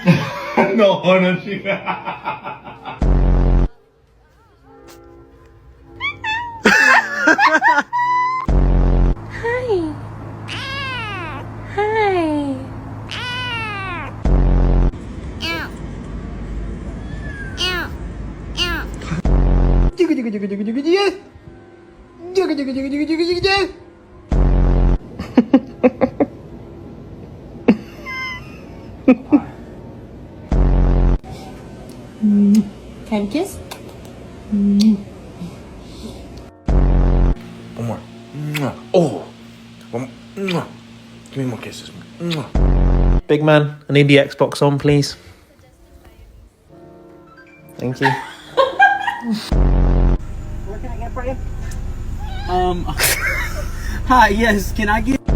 No, no, she. Hi. Hi. Can kiss? One more. Oh. One more. Give me more kisses. Big man, I need the Xbox on, please. Thank you. What can I get for you? Hi, yes, can I get